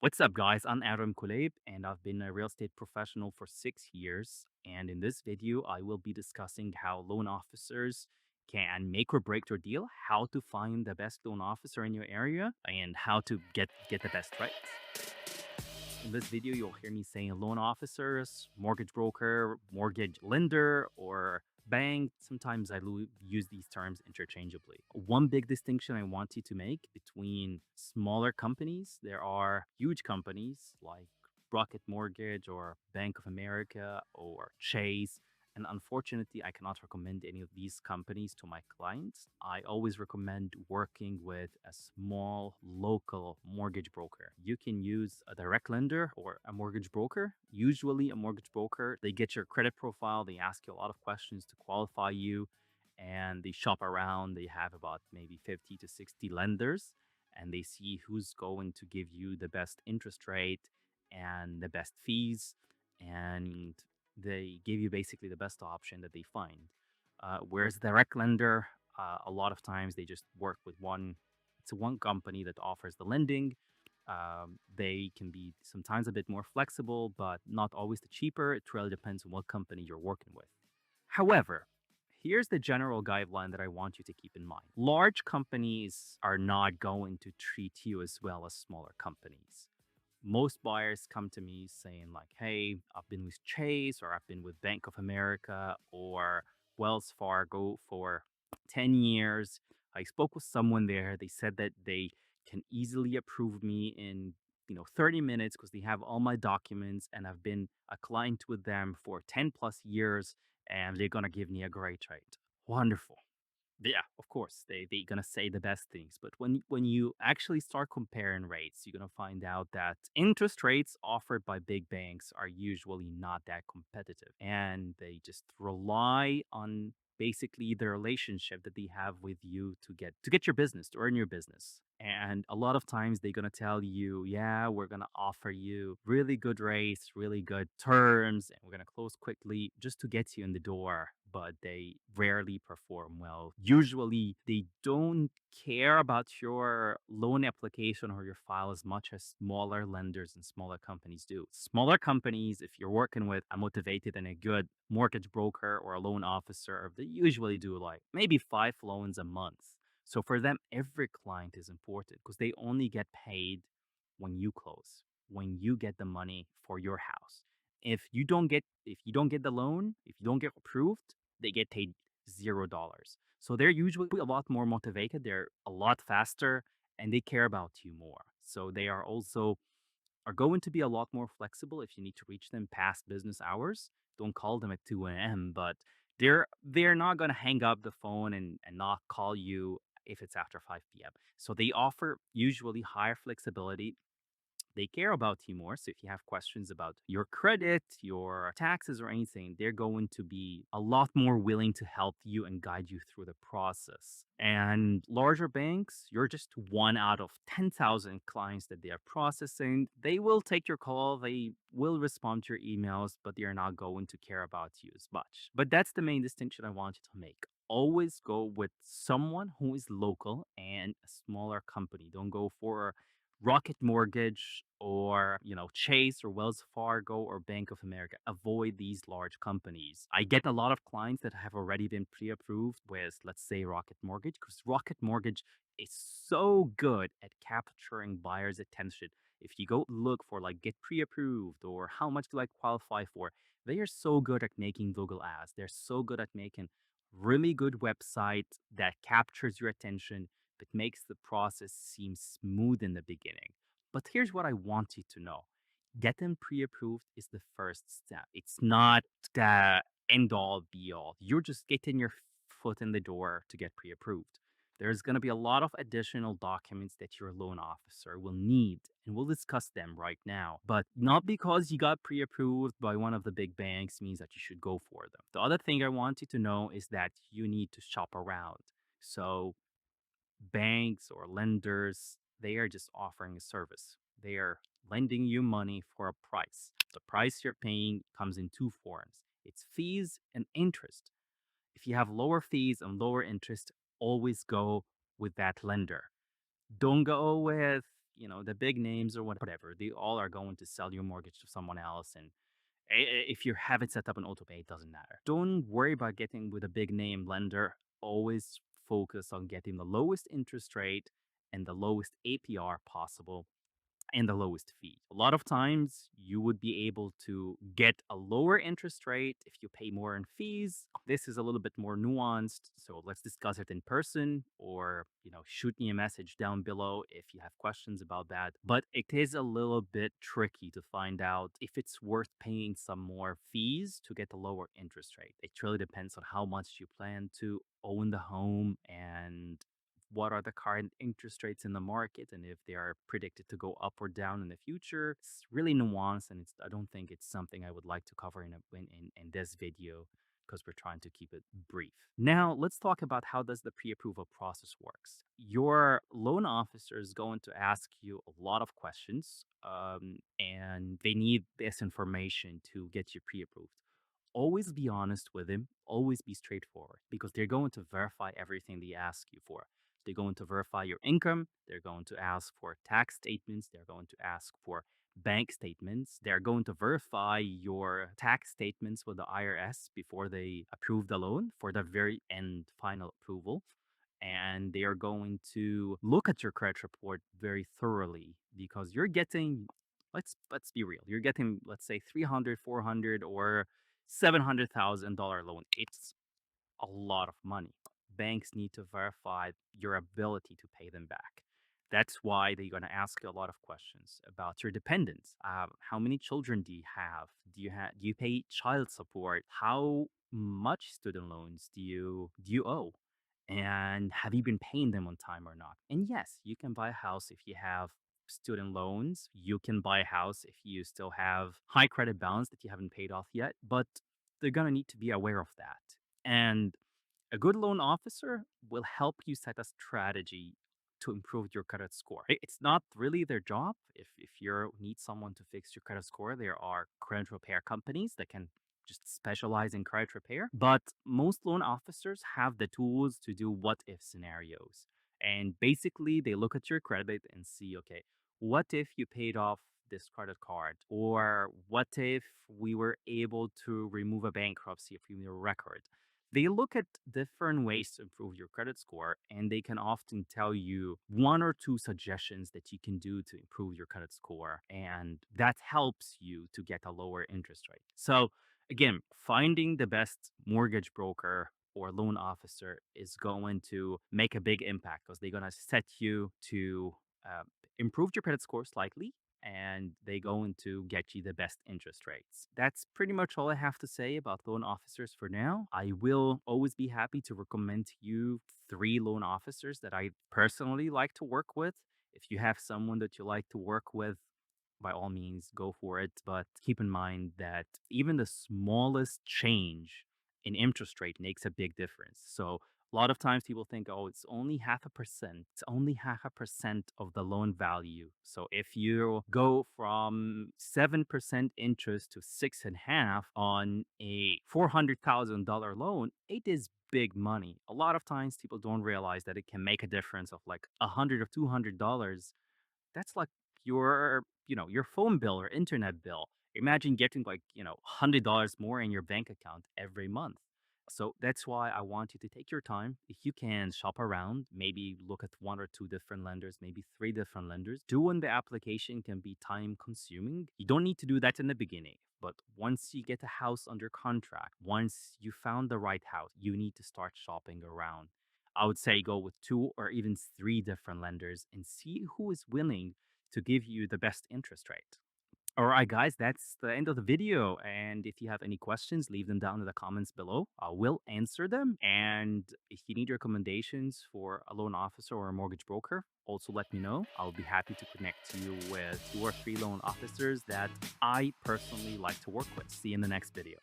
What's up, guys? I'm Adam Kuleb, and I've been a real estate professional for 6 years. And in this video, I will be discussing how loan officers can make or break your deal, how to find the best loan officer in your area, and how to get the best rates. In this video, you'll hear me saying loan officers, mortgage broker, mortgage lender, or bank. Sometimes use these terms interchangeably. One big distinction I want you to make between smaller companies, there are huge companies like Rocket Mortgage or Bank of America or Chase. And unfortunately, I cannot recommend any of these companies to my clients. I always recommend working with a small local mortgage broker. You can use a direct lender or a mortgage broker. Usually, a mortgage broker, they get your credit profile, they ask you a lot of questions to qualify you, and they shop around. They have about maybe 50 to 60 lenders, and they see who's going to give you the best interest rate and the best fees. And they give you basically the best option that they find. Whereas direct lender, a lot of times they just work with one company that offers the lending. They can be sometimes a bit more flexible, but not always the cheaper. It really depends on what company you're working with. However, here's the general guideline that I want you to keep in mind. Large companies are not going to treat you as well as smaller companies. Most buyers come to me saying like, "Hey, I've been with Chase or I've been with Bank of America or Wells Fargo for 10 years. I spoke with someone there. They said that they can easily approve me in, 30 minutes because they have all my documents and I've been a client with them for 10 plus years and they're going to give me a great rate." Wonderful. Yeah, of course, they're gonna say the best things, but when you actually start comparing rates, you're gonna find out that interest rates offered by big banks are usually not that competitive, and they just rely on basically the relationship that they have with you to get your business, to earn your business. And a lot of times they're gonna tell you, yeah, we're gonna offer you really good rates, really good terms, and we're gonna close quickly just to get you in the door, but they rarely perform well. Usually, they don't care about your loan application or your file as much as smaller lenders and smaller companies do. Smaller companies, if you're working with a motivated and a good mortgage broker or a loan officer, they usually do like maybe 5 loans a month. So for them, every client is important because they only get paid when you close, when you get the money for your house. If you don't get the loan, if you don't get approved, they get paid $0. So they're usually a lot more motivated, they're a lot faster, and they care about you more. So they are going to be a lot more flexible if you need to reach them past business hours. Don't call them at 2 a.m., but they're not gonna hang up the phone and not call you if it's after 5 p.m. So they offer usually higher flexibility. They care about you more. So if you have questions about your credit, your taxes, or anything, they're going to be a lot more willing to help you and guide you through the process. And larger banks, you're just one out of 10,000 clients that they are processing. They will take your call, they will respond to your emails, but they are not going to care about you as much. But that's the main distinction I want you to make. Always go with someone who is local and a smaller company. Don't go for Rocket Mortgage or, Chase or Wells Fargo or Bank of America. Avoid these large companies. I get a lot of clients that have already been pre-approved with, let's say, Rocket Mortgage, because Rocket Mortgage is so good at capturing buyers' attention. If you go look for like get pre-approved or how much do I qualify for, they are so good at making Google ads. They're so good at making really good website that captures your attention but makes the process seem smooth in the beginning. But here's what I want you to know. Getting pre-approved is the first step. It's not the end all be all. You're just getting your foot in the door to get pre-approved. There's going to be a lot of additional documents that your loan officer will need, and we'll discuss them right now. But not because you got pre approved by one of the big banks means that you should go for them. The other thing I want you to know is that you need to shop around. So banks or lenders, they are just offering a service. They are lending you money for a price. The price you're paying comes in two forms, it's fees and interest. If you have lower fees and lower interest, always go with that lender. Don't go with the big names or whatever, they all are going to sell your mortgage to someone else. And if you have it set up in autopay, it doesn't matter. Don't worry about getting with a big name lender. Always focus on getting the lowest interest rate and the lowest APR possible and the lowest fee. A lot of times you would be able to get a lower interest rate if you pay more in fees. This is a little bit more nuanced, so let's discuss it in person or, shoot me a message down below if you have questions about that. But it is a little bit tricky to find out if it's worth paying some more fees to get a lower interest rate. It really depends on how much you plan to own the home and what are the current interest rates in the market and if they are predicted to go up or down in the future. It's really nuanced, and I don't think it's something I would like to cover in this video because we're trying to keep it brief. Now, let's talk about how does the pre-approval process works. Your loan officer is going to ask you a lot of questions, and they need this information to get you pre-approved. Always be honest with them, always be straightforward because they're going to verify everything they ask you for. They're going to verify your income, they're going to ask for tax statements, they're going to ask for bank statements, they're going to verify your tax statements with the IRS before they approve the loan for the very end final approval. And they are going to look at your credit report very thoroughly because you're getting, let's be real, you're getting, let's say, 300, 400, or $700,000 loan. It's a lot of money. Banks need to verify your ability to pay them back. That's why they're going to ask you a lot of questions about your dependents. How many children do you have? Do you pay child support? How much student loans do you owe? And have you been paying them on time or not? And yes, you can buy a house if you have student loans. You can buy a house if you still have high credit balance that you haven't paid off yet, but they're going to need to be aware of that. And a good loan officer will help you set a strategy to improve your credit score. It's not really their job. If you need someone to fix your credit score, there are credit repair companies that can just specialize in credit repair. But most loan officers have the tools to do what if scenarios. And basically, they look at your credit and see, okay, what if you paid off this credit card? Or what if we were able to remove a bankruptcy from your record? They look at different ways to improve your credit score, and they can often tell you one or two suggestions that you can do to improve your credit score. And that helps you to get a lower interest rate. So, again, finding the best mortgage broker or loan officer is going to make a big impact because they're going to set you to uh, improve your credit score slightly, and they going to get you the best interest rates. That's pretty much all I have to say about loan officers for now. I will always be happy to recommend to you 3 loan officers that I personally like to work with. If you have someone that you like to work with, by all means, go for it. But keep in mind that even the smallest change in interest rate makes a big difference. So a lot of times people think, oh, it's only half a percent. It's only half a percent of the loan value. So if you go from 7% interest to 6.5 on a $400,000 loan, it is big money. A lot of times people don't realize that it can make a difference of like $100 or $200. That's like your phone bill or internet bill. Imagine getting like, $100 more in your bank account every month. So that's why I want you to take your time. If you can shop around, maybe look at 1 or 2 different lenders, maybe 3 different lenders. Doing the application can be time consuming. You don't need to do that in the beginning. But once you get a house under contract, once you found the right house, you need to start shopping around. I would say go with 2 or even 3 different lenders and see who is willing to give you the best interest rate. All right, guys, that's the end of the video. And if you have any questions, leave them down in the comments below. I will answer them. And if you need recommendations for a loan officer or a mortgage broker, also let me know. I'll be happy to connect you with 2 or 3 loan officers that I personally like to work with. See you in the next video.